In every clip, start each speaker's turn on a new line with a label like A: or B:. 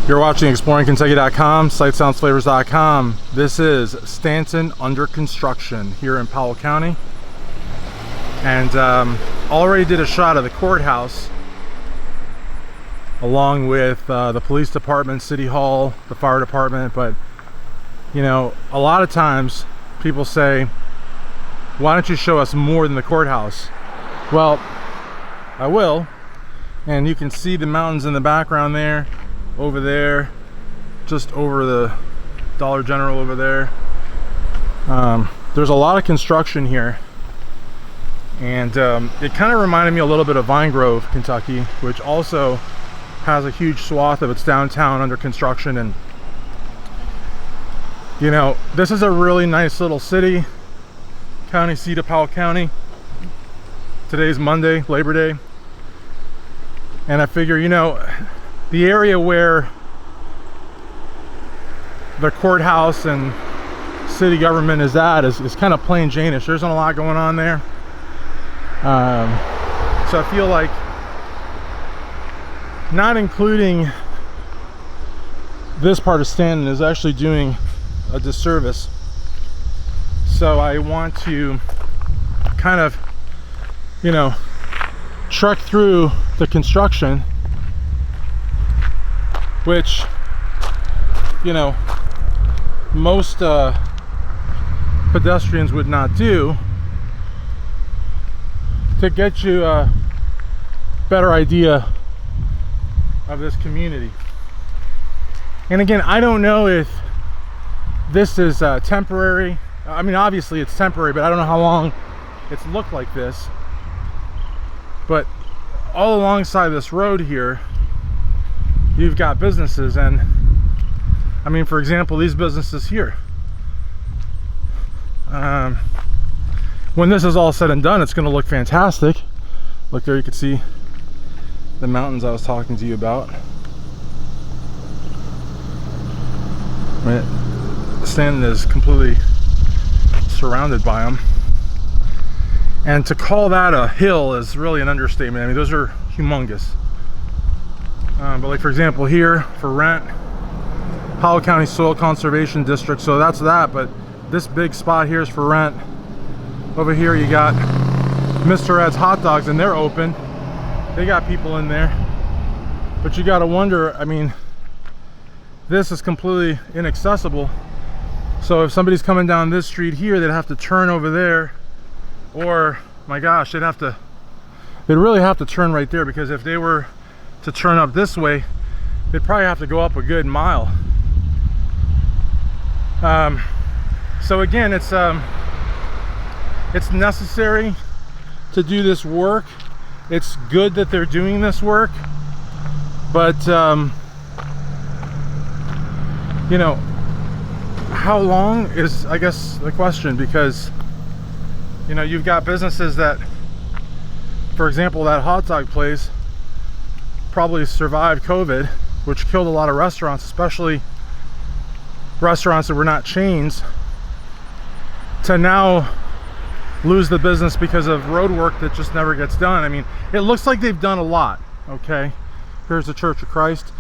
A: You're watching ExploringKentucky.com, SightSoundsFlavors.com. This is Stanton under construction here in Powell County. And already did a shot of the courthouse along with the police department, city hall, the fire department. But you know, a lot of times people say, why don't you show us more than the courthouse? Well, I will. And you can see the mountains in the background there, over there, just over the Dollar General over there. There's a lot of construction here. And it kind of reminded me a little bit of Vine Grove, Kentucky, which also has a huge swath of its downtown under construction. And you know, this is a really nice little city, county seat of Powell County. Today's Monday, Labor Day. And I figure, you know, the area where the courthouse and city government is at is kind of plain Jane-ish. There isn't a lot going on there. So I feel like not including this part of Stanton is actually doing a disservice. So I want to kind of, you know, trek through the construction, which, you know, most pedestrians would not do, to get you a better idea of this community. And again, I don't know if this is temporary. I mean, obviously it's temporary, but I don't know how long it's looked like this. But all alongside this road here, you've got businesses. And I mean, for example, these businesses here, when this is all said and done, it's going to look fantastic. Look there, you can see the mountains I was talking to you about. Stanton is completely surrounded by them. And to call that a hill is really an understatement. I mean, those are humongous. But like, for example, here for rent, Powell County Soil Conservation District, so that's that. But this big spot here is for rent. Over here you got Mr. Ed's Hot Dogs, and they're open. They got people in there. But you gotta wonder, I mean, this is completely inaccessible. So if somebody's coming down this street here, they'd have to turn over there. Or, my gosh, they'd really have to turn right there, because if they were to turn up this way, they'd probably have to go up a good mile. So again, it's necessary to do this work. It's good that they're doing this work, but you know, how long is, I guess, the question, because you know, you've got businesses that, for example, that hot dog place probably survived COVID, which killed a lot of restaurants, especially restaurants that were not chains, to now lose the business because of road work that just never gets done. I mean, it looks like they've done a lot. Okay, here's the Church of Christ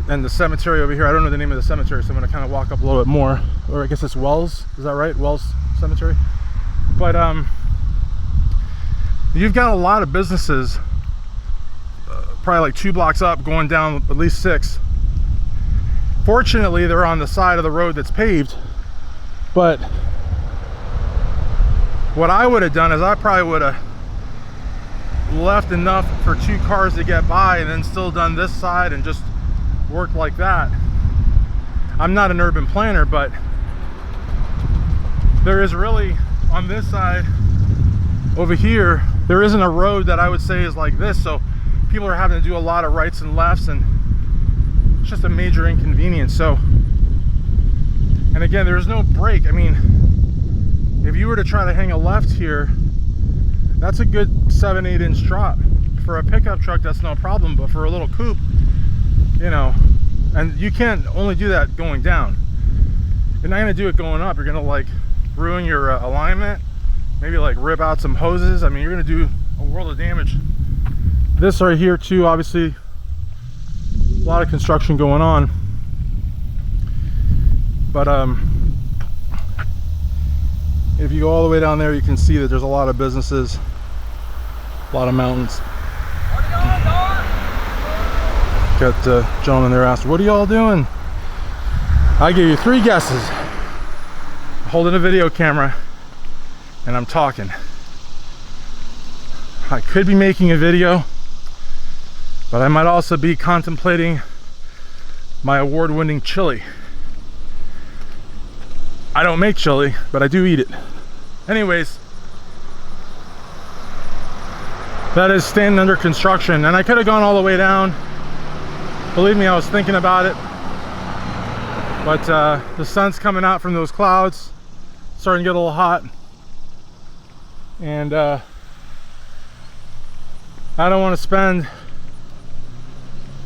A: and the cemetery over here. I don't know the name of the cemetery, so I'm going to kind of walk up a little bit more. Or I guess it's Wells, is that right? Wells Cemetery. But you've got a lot of businesses, probably like 2 blocks up, going down at least 6. Fortunately, they're on the side of the road that's paved. But what I would have done is I probably would have left enough for 2 cars to get by, and then still done this side and just worked like that. I'm not an urban planner, but there is really, on this side over here, there isn't a road that I would say is like this, so people are having to do a lot of rights and lefts, and it's just a major inconvenience. So, and again, there's no break. I mean, if you were to try to hang a left here, that's a good 7-8 inch drop. For a pickup truck, that's no problem, but for a little coupe, you know, and you can't only do that going down. You're not gonna do it going up. You're gonna like ruin your alignment, maybe like rip out some hoses. I mean, you're gonna do a world of damage. This right here too, obviously lot of construction going on. But if you go all the way down there, you can see that there's a lot of businesses, a lot of mountains. Got the gentleman there asked, what are y'all doing? I give you 3 guesses. Holding a video camera and I'm talking. I could be making a video, but I might also be contemplating my award-winning chili. I don't make chili, but I do eat it. Anyways, that is Stanton under construction, and I could have gone all the way down. Believe me, I was thinking about it, but the sun's coming out from those clouds, starting to get a little hot, and I don't want to spend,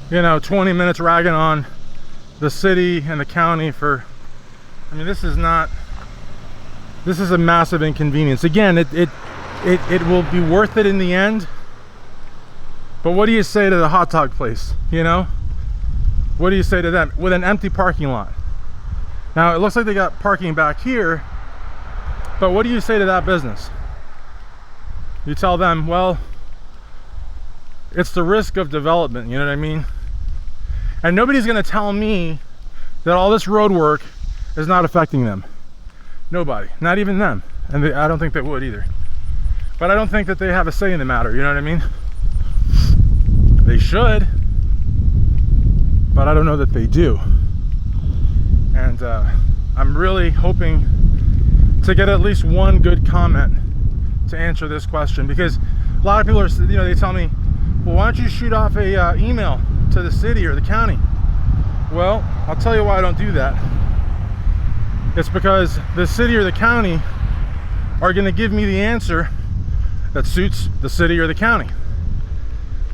A: you know, 20 minutes ragging on the city and the county for, I mean, this is a massive inconvenience. Again, it will be worth it in the end, but what do you say to the hot dog place, you know? What do you say to them with an empty parking lot? Now, it looks like they got parking back here, but what do you say to that business? You tell them, well, it's the risk of development, you know what I mean? And nobody's gonna tell me that all this road work is not affecting them. Nobody, not even them. And I don't think they would either. But I don't think that they have a say in the matter, you know what I mean? They should, but I don't know that they do. And I'm really hoping to get at least one good comment to answer this question, because a lot of people are, you know, they tell me, well, why don't you shoot off a email to the city or the county? Well, I'll tell you why I don't do that. It's because the city or the county are going to give me the answer that suits the city or the county.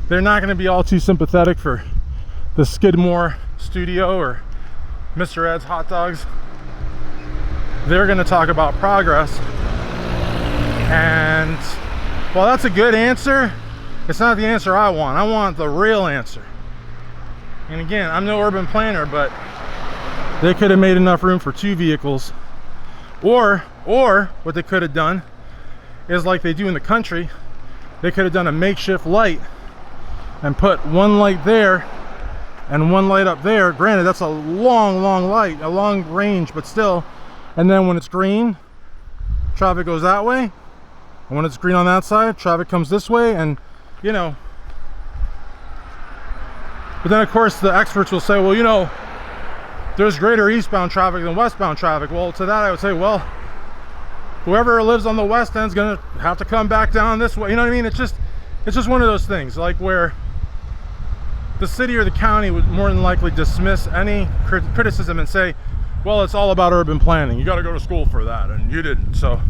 A: They're not going to be all too sympathetic for the Skidmore studio or Mr. Ed's hot dogs. They're going to talk about progress, and well, that's a good answer. It's not the answer I want. I want the real answer. And again, I'm no urban planner, but they could have made enough room for 2 vehicles, or what they could have done is, like they do in the country, they could have done a makeshift light and put one light there and one light up there. Granted, that's a long light, a long range, but still. And then when it's green, traffic goes that way, and when it's green on that side, traffic comes this way, and you know. But then of course the experts will say, well, you know, there's greater eastbound traffic than westbound traffic. Well, to that I would say, well, whoever lives on the west end is gonna have to come back down this way. You know what I mean? It's just one of those things, like where the city or the county would more than likely dismiss any criticism and say, well, it's all about urban planning. You got to go to school for that, and you didn't. So,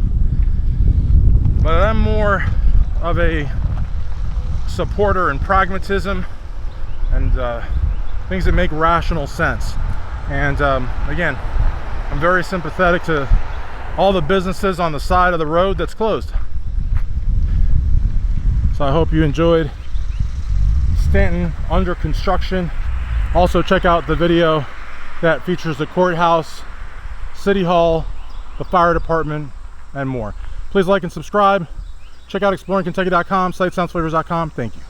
A: but I'm more of a supporter in pragmatism and things that make rational sense. And again, I'm very sympathetic to all the businesses on the side of the road that's closed. So I hope you enjoyed Stanton under construction. Also check out the video that features the courthouse, city hall, the fire department, and more. Please like and subscribe. Check out exploringkentucky.com, sightsoundsflavors.com. Thank you.